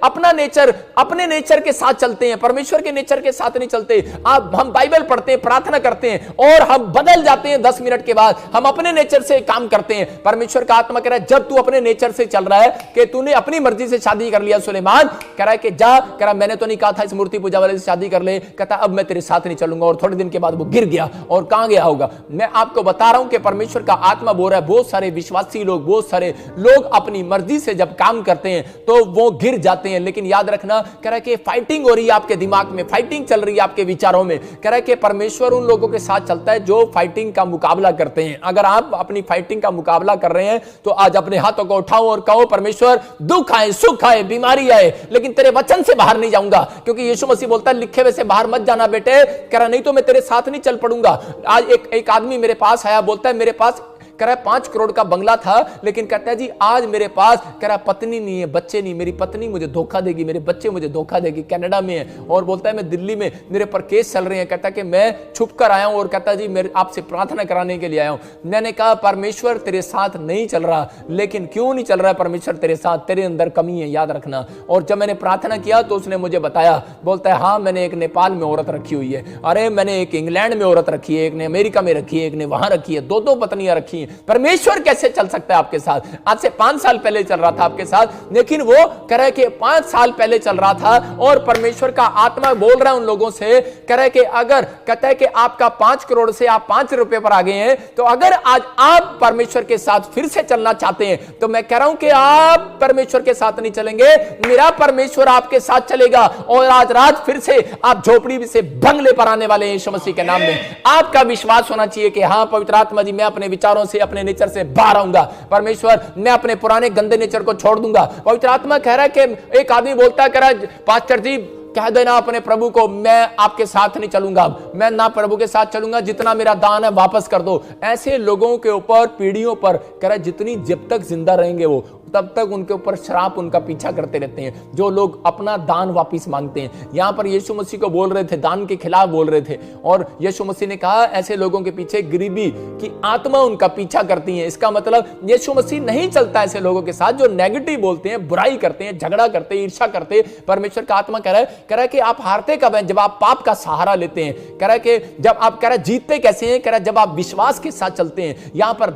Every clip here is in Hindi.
अपना नेचर, अपने नेचर के साथ चलते हैं, परमेश्वर के नेचर के साथ नहीं चलते। हम बाइबल पढ़ते हैं, प्रार्थना करते हैं और हम बदल जाते हैं 10 मिनट के बाद, हम अपने नेचर से काम करते हैं। परमेश्वर का आत्मा कह रहा है जब तू अपने नेचर से चल रहा है कि तूने अपनी मर्जी से शादी कर लिया, सुलेमान कह रहा है कि जा, कह रहा मैंने तो नहीं कहा था इस मूर्ति पूजा वाले से शादी कर ले, कहता अब मैं तेरे साथ नहीं चलूंगा। और थोड़े दिन के बाद वो गिर गया और कहां गया होगा। मैं आपको बता रहा हूं कि परमेश्वर का आत्मा बोल रहा है बहुत सारे विश्वासी लोग, बहुत सारे लोग अपनी मर्जी से जब काम करते हैं तो वो गिर जाते हैं। लेकिन याद रखना, कह रहा है कि फाइटिंग हो रही है आपके दिमाग में, फाइटिंग चल रही है आपके विचारों में। कह रहा है कि परमेश्वर उन लोगों के साथ चलता है जो फाइटिंग का मुकाबला करते हैं। अगर आप अपनी फाइटिंग का मुकाबला कर रहे हैं तो आज अपने हाथों को उठाओ और कहो परमेश्वर दुख आए, सुख आए, बीमारी आए, लेकिन तेरे वचन से बाहर नहीं जाऊंगा। क्योंकि यीशु मसीह बोलता है लिखे हुए से बाहर मत जाना बेटे, कह रहा नहीं तो मैं तेरे साथ नहीं चल पड़ूंगा। आज एक आदमी मेरे पास आया, बोलता है मेरे पास कह रहा है 5 करोड़ का बंगला था, लेकिन कहता है जी आज मेरे पास कह रहा पत्नी नहीं है, बच्चे नहीं, मेरी पत्नी मुझे धोखा देगी, मेरे बच्चे मुझे धोखा देगी, कनाडा में है। और बोलता है मैं दिल्ली में, मेरे पर केस चल रहे हैं। कहता है कि मैं छुप कर आया हूं और कहता है जी मेरे आपसे प्रार्थना कराने के लिए आया हूं। मैंने कहा परमेश्वर तेरे साथ नहीं चल रहा। लेकिन क्यों नहीं चल रहा है परमेश्वर तेरे साथ? तेरे अंदर कमी है, याद रखना। और जब मैंने प्रार्थना किया तो उसने मुझे बताया, बोलता है हाँ मैंने एक नेपाल में औरत रखी हुई है, अरे मैंने एक इंग्लैंड में औरत रखी है, एक ने अमेरिका में रखी है, एक ने वहां रखी है, 2 पत्नियां रखी है। परमेश्वर कैसे चल सकता है आपके साथ? आज से 5 साल पहले चल रहा था आपके साथ, लेकिन वो कह रहा है कि 5 साल पहले चल रहा था और परमेश्वर का आत्मा बोल रहा है उन लोगों से, कह रहा है कि अगर कहता है कि आपका 5 करोड़ से आप 5 रुपए पर आ गए हैं, तो अगर आज आप परमेश्वर के साथ फिर से चलना चाहते हैं तो मैं कह रहा हूं कि आप परमेश्वर के साथ नहीं चलेंगे, मेरा परमेश्वर आपके साथ चलेगा। और आज रात फिर से आप झोपड़ी से बंगले पर आने वाले हैं यीशु मसीह के नाम में। आपका विश्वास होना चाहिए कि हाँ पवित्र आत्मा जी मैं अपने विचारों से, अपने नेचर से बाहर आऊंगा। परमेश्वर मैं अपने पुराने गंदे नेचर को छोड़ दूंगा। पवित्र आत्मा कह रहा है कि एक आदमी बोलता है, कह रहा है पास्टर जी कह देना अपने प्रभु को मैं आपके साथ नहीं चलूंगा, मैं ना प्रभु के साथ चलूंगा, जितना मेरा दान है वापस कर दो। ऐसे लोगों के ऊपर पीढ़ियों पर कह रहा है जितनी जब तक जिंदा रहेंगे वो तब तक उनके ऊपर श्राप उनका पीछा करते रहते हैं, जो लोग अपना दान वापस मांगते हैं। यहां पर यीशु मसीह को बोल रहे थे, दान के खिलाफ बोल रहे थे। और यीशु मसीह ने कहा ऐसे लोगों के पीछे गरीबी की आत्मा उनका पीछा करती है। इसका मतलब यीशु मसीह नहीं चलता ऐसे लोगों के साथ जो नेगेटिव बोलते हैं, बुराई करते हैं, झगड़ा करते हैं, ईर्ष्या करते हैं। परमेश्वर का आत्मा कह रहा है कि आप हारते कब हैं? जब आप पाप का सहारा लेते हैं। कह रहा है कि जब आप, कह रहा है जीतते कैसे हैं? कह रहा है जब आप विश्वास के साथ चलते हैं। यहां पर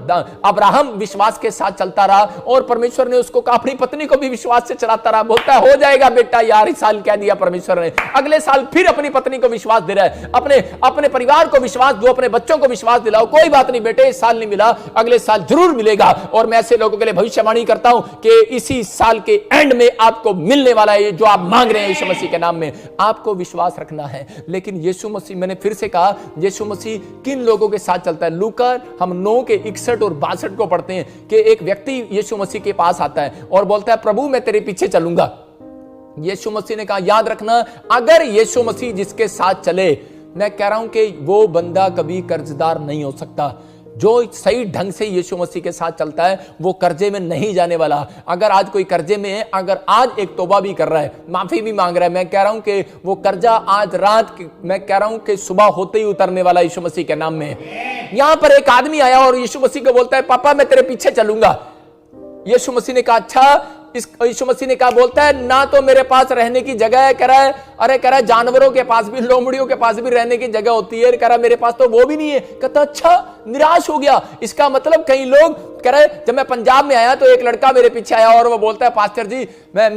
अब्राहम विश्वास के साथ चलता रहा और परमेश्वर ने उसको अपनी पत्नी को भी विश्वास से चलाता रहा। बोलता है हो जाएगा बेटा, यार इस साल कह दिया परमेश्वर ने, अगले साल फिर अपनी पत्नी को विश्वास दे रहा है, अपने परिवार को विश्वास दो, अपने बच्चों को विश्वास दिलाओ, कोई बात नहीं बेटे इस साल नहीं मिला, अगले साल जरूर मिलेगा। और मैं ऐसे लोगों के लिए भविष्यवाणी करता हूं कि इसी साल के एंड में आपको मिलने वाला है जो आप मांग रहे हैं यीशु मसीह के नाम में। आपको विश्वास रखना है। लेकिन यीशु मसीह, मैंने फिर से कहा, यीशु मसीह किन लोगों के साथ चलता है? लूका हम 9 के 61 और 62 को पढ़ते हैं कि एक व्यक्ति यीशु मसीह के पास आता है और बोलता है प्रभु मैं तेरे पीछे चलूंगा। यीशु मसीह ने कहा याद रखना, अगर यीशु मसीह जिसके साथ चले, मैं कह रहा हूं कि वो बंदा कभी कर्जदार नहीं हो सकता। जो सही ढंग से यीशु मसीह के साथ चलता है वो कर्जे में नहीं जाने वाला। अगर आज कोई कर्जे में है, अगर आज एक तौबा भी कर रहा है, माफी भी मांग रहा है, मैं कह रहा हूं कि वो कर्जा आज रात, मैं कह रहा हूं कि सुबह होते ही उतरने वाला यीशु मसीह के नाम में। यहां पर एक आदमी आया और यीशु मसीह को बोलता है पापा मैं तेरे पीछे चलूंगा। यीशु मसीह ने कहा अच्छा। यीशु मसीह ने कहा, बोलता है ना तो मेरे पास रहने की जगह है। कह रहा है अरे कह रहा है जानवरों के पास भी, लोमड़ियों के पास भी रहने की जगह होती है। कह रहा है मेरे पास तो वो भी नहीं है। कहता अच्छा, निराश हो गया। इसका मतलब कई लोग कह रहे, जब मैं पंजाब में आया तो एक लड़का मेरे पीछे आया और वो बोलता है पास्टर जी मैं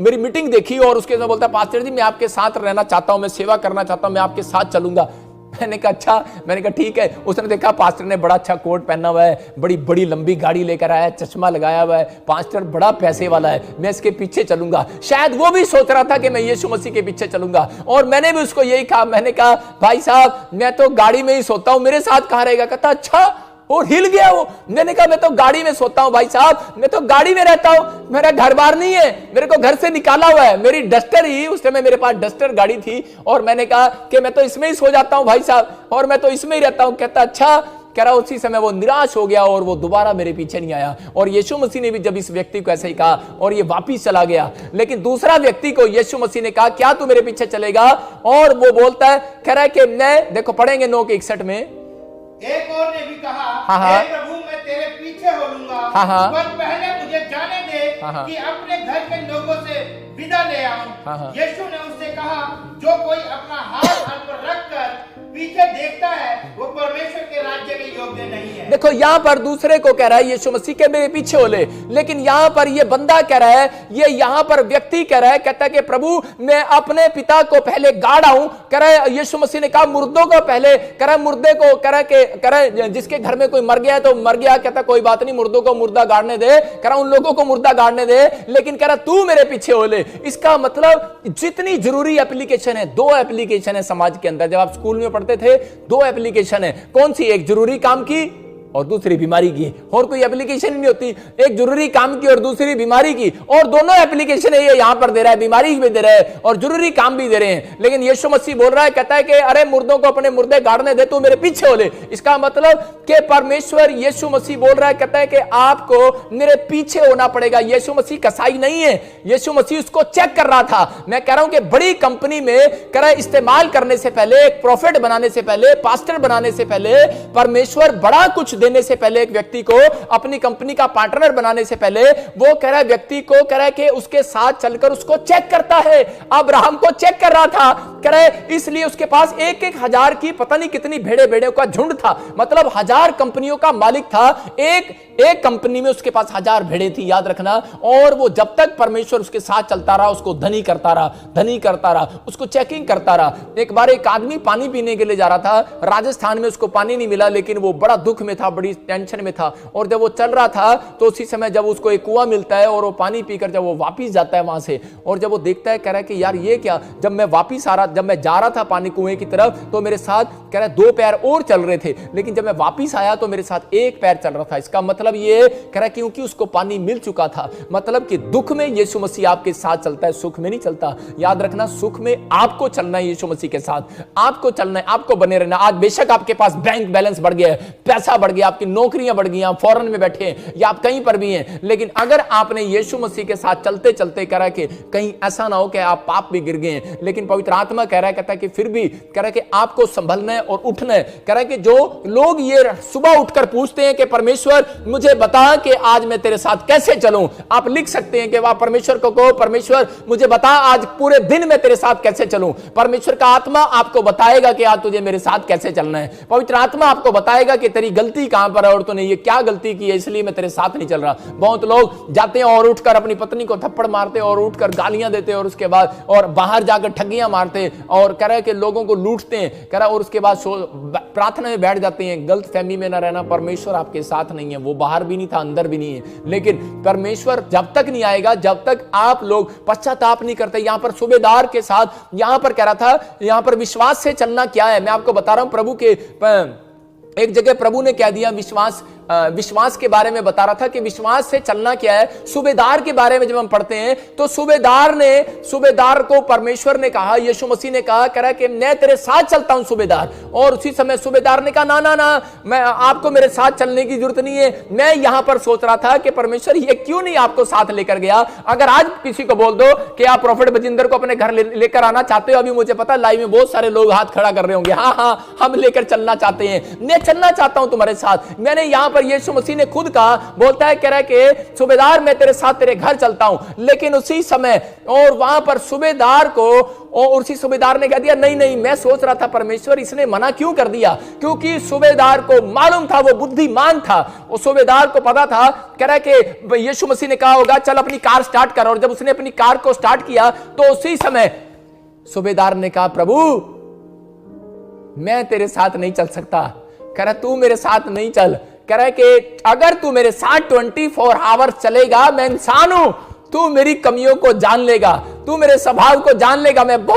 मेरी मीटिंग देखी और उसके साथ बोलता है पास्टर जी मैं आपके साथ रहना चाहता हूं, मैं सेवा करना चाहता हूं, मैं आपके साथ चलूंगा। मैंने कहा अच्छा, मैंने कहा ठीक है। उसने देखा पास्टर ने बड़ा अच्छा कोट पहना हुआ है, बड़ी बड़ी लंबी गाड़ी लेकर आया है, चश्मा लगाया हुआ है, पास्टर बड़ा पैसे वाला है, मैं इसके पीछे चलूंगा। शायद वो भी सोच रहा था कि मैं यीशु मसीह के पीछे चलूंगा। और मैंने भी उसको यही कहा, मैंने कहा भाई साहब मैं तो गाड़ी में ही सोता हूं, मेरे साथ कहां रहेगा? कहता अच्छा, और हिल गया वो। मैंने कहा मैं तो गाड़ी में सोता हूं भाई साहब, मैं तो गाड़ी में रहता हूं, मेरा घर बार नहीं है, मेरे को घर से निकाला हुआ है, मेरी डस्टर ही, उस समय मेरे पास डस्टर गाड़ी थी और मैंने कहा कि मैं तो इसमें ही सो जाता हूं भाई साहब, और मैं तो इसमें ही रहता हूं। कहता अच्छा। कह रहा उसी समय वो निराश हो गया और वो दोबारा मेरे पीछे नहीं आया। और यीशु मसीह ने भी जब इस व्यक्ति को ऐसे ही कहा और ये वापिस चला गया। लेकिन दूसरा व्यक्ति को यीशु मसीह ने कहा क्या तू मेरे पीछे चलेगा? और वो बोलता है, कह रहा है कि मैं, देखो पढ़ेंगे 9 के 61 में, एक और ने भी कहा हाँ, हे प्रभु मैं तेरे पीछे हो लूंगा, हाँ, पर पहले मुझे जाने दे कि अपने घर के लोगों से विदा हाँ। यीशु ने उससे कहा, जो कोई अपना हाथ हाथ पर रखकर पीछे देखता है वो परमेश्वर के राज्य के योग्य नहीं है। देखो यहां पर दूसरे को कह रहा है यीशु मसीह के मेरे पीछे हो ले, लेकिन यहां पर ये बंदा कह रहा है, ये यहां पर व्यक्ति कह रहा है, कहता है कि प्रभु मैं अपने पिता को पहले गाड़ा हूं। कह रहा है यीशु मसीह ने कहा मुर्दों को पहले, कह रहा है मुर्दे को, कह रहा है जिसके घर में कोई मर गया है तो मर गया, कहता कोई बात नहीं मुर्दों को मुर्दा गाड़ने दे, कह रहा उन लोगों को मुर्दा गाड़ने दे, लेकिन कह रहा तू मेरे पीछे हो ले। इसका मतलब जितनी जरूरी एप्लीकेशन है, 2 एप्लीकेशन है समाज के अंदर। जब आप स्कूल में पढ़ते थे 2 एप्लीकेशन है, कौन सी? एक जरूरी काम की और दूसरी बीमारी की, और कोई एप्लीकेशन नहीं होती। एक जरूरी काम की और दूसरी बीमारी की, और दोनों एप्लीकेशन है ये यहां पर दे रहा है, बीमारी भी दे रहा है और जरूरी काम भी दे रहे हैं। लेकिन यीशु मसीह बोल रहा है, कहता है कि अरे मुर्दों को अपने मुर्दे गाड़ने दे, तू मेरे पीछे हो ले। इसका मतलब कि परमेश्वर यीशु मसीह बोल रहा है, कहता है कि आपको मेरे पीछे होना पड़ेगा। यीशु मसीह कसाई नहीं है, यीशु मसीह उसको चेक कर रहा था। मैं कह रहा हूं कि बड़ी कंपनी में कह रहा है इस्तेमाल करने से पहले, एक प्रॉफिट बनाने से पहले, पास्टर बनाने से पहले, परमेश्वर बड़ा कुछ देने से पहले, एक व्यक्ति को अपनी कंपनी का पार्टनर बनाने से पहले, वो कह रहा है व्यक्ति को कह रहा है कि उसके साथ चलकर उसको चेक करता है। अब्राहम को चेक कर रहा था, कह रहा है इसलिए उसके पास 1-1 हजार की पता नहीं कितनी भेड़ों का झुंड था, मतलब 1000 कंपनियों का मालिक था। एक कंपनी में उसके पास 1000 भेड़े थी, याद रखना। और वो जब तक परमेश्वर उसके साथ चलता रहा, उसको धनी करता रहा, उसको चेकिंग करता रहा। एक बार एक आदमी पानी पीने के लिए जा रहा था राजस्थान में, उसको पानी नहीं मिला, लेकिन वो बड़ा दुख में था, बड़ी टेंशन में था। और जब वो चल रहा था तो उसी समय जब उसको एक कुआं मिलता है और वो पानी पीकर जब वो वापिस जाता है वहां से, और जब वो देखता है, कह रहा है कि यार ये क्या, जब मैं जा रहा था पानी कुएं की तरफ तो मेरे साथ कह रहा है 2 पैर और चल रहे थे, लेकिन जब मैं वापिस आया तो मेरे साथ 1 पैर चल रहा था। इसका मतलब ये कह रहा है क्योंकि उसको पानी मिल चुका था। मतलब कि दुख में यीशु मसीह आपके साथ चलता है, सुख में नहीं चलता। याद रखना, सुख में आपको चलना है, यीशु मसीह के साथ आपको चलना है, आपको बने रहना। आज बेशक आपके पास बैंक बैलेंस बढ़ गया है, पैसा बढ़ गया, आपकी नौकरियां बढ़ गई, आप फॉरेन में बैठे हैं या आप कहीं पर भी हैं, लेकिन अगर आपने यीशु मसीह के साथ चलते चलते कह रहा है कि कहीं ऐसा ना हो कि आप पाप भी गिर गए हैं, लेकिन पवित्र आत्मा कह रहा है, कहता है कि फिर भी कह रहा है कि आपको संभलना है और उठना है। कह रहा है कि जो लोग ये सुबह उठकर पूछते हैं कि परमेश्वर मुझे बता कि आज मैं तेरे साथ कैसे चलूं, आप लिख सकते हैं कि वह परमेश्वर को कहो, परमेश्वर मुझे बता आज पूरे दिन में तेरे साथ कैसे चलूं। परमेश्वर का आत्मा आपको बताएगा कि आज तुझे मेरे साथ कैसे चलना है। पवित्र आत्मा आपको बताएगा कि तेरी गलती कहां पर है और तूने ये क्या गलती की है, इसलिए मैं तेरे साथ नहीं चल रहा। बहुत लोग जाते हैं और उठकर अपनी पत्नी को थप्पड़ मारते और उठकर गालियां देते और उसके बाद और बाहर जाकर ठगियां मारते और कह रहे कि लोगों को लूटते हैं, कह रहा और उसके बाद प्रार्थना में बैठ जाते हैं। गलत फहमी में ना रहना, परमेश्वर आपके साथ नहीं है, वो बाहर भी नहीं था, अंदर भी नहीं है, लेकिन परमेश्वर जब तक नहीं आएगा, जब तक आप लोग पश्चाताप नहीं करते। यहां पर सूबेदार के साथ यहां पर कह रहा था, यहां पर विश्वास से चलना क्या है, मैं आपको बता रहा हूं। प्रभु के एक जगह प्रभु ने कह दिया विश्वास के बारे में बता रहा था कि विश्वास से चलना क्या है। सूबेदार के बारे में जब हम पढ़ते हैं तो सूबेदार को परमेश्वर ने कहा, यीशु मसीह ने कहा, कह रहा कि मैं तेरे साथ चलता हूं सूबेदार। और उसी समय सूबेदार ने कहा ना, मैं आपको मेरे साथ चलने की जरूरत नहीं है। मैं यहां पर सोच रहा था कि परमेश्वर ये क्यों नहीं आपको साथ लेकर गया। अगर आज किसी को बोल दो कि आप प्रॉफिट बजिंदर को अपने घर लेकर आना चाहते हो, अभी मुझे पता लाइव में बहुत सारे लोग हाथ खड़ा कर रहे होंगे, हाँ हम लेकर चलना चाहते हैं, मैं चलना चाहता हूं तुम्हारे साथ। मैंने यहां पर यीशु मसीह ने खुद कहा, बोलता है, कह रहा है कि सूबेदार मैं तेरे साथ तेरे घर चलता हूं। लेकिन उसी समय और वहां पर सूबेदार को और उसी सूबेदार ने कह दिया नहीं, मैं सोच रहा था परमेश्वर इसने मना क्यों कर दिया, क्योंकि सूबेदार को मालूम था, वो बुद्धिमान था, और सूबेदार को पता था। कह रहा है कि यीशु मसीह ने कहा होगा चल अपनी कार स्टार्ट कर, और जब उसने अपनी कार को स्टार्ट किया तो उसी समय सूबेदार ने कहा प्रभु मैं तेरे साथ नहीं चल सकता। कह रहा तू मेरे साथ नहीं चल, कह रहा है कि अगर तू मेरे साथ 24 आवर्स चलेगा, मैं इंसान हूं, तू मेरी कमियों को जान लेगा, तू मेरे स्वभाव को जान लेगा, मैं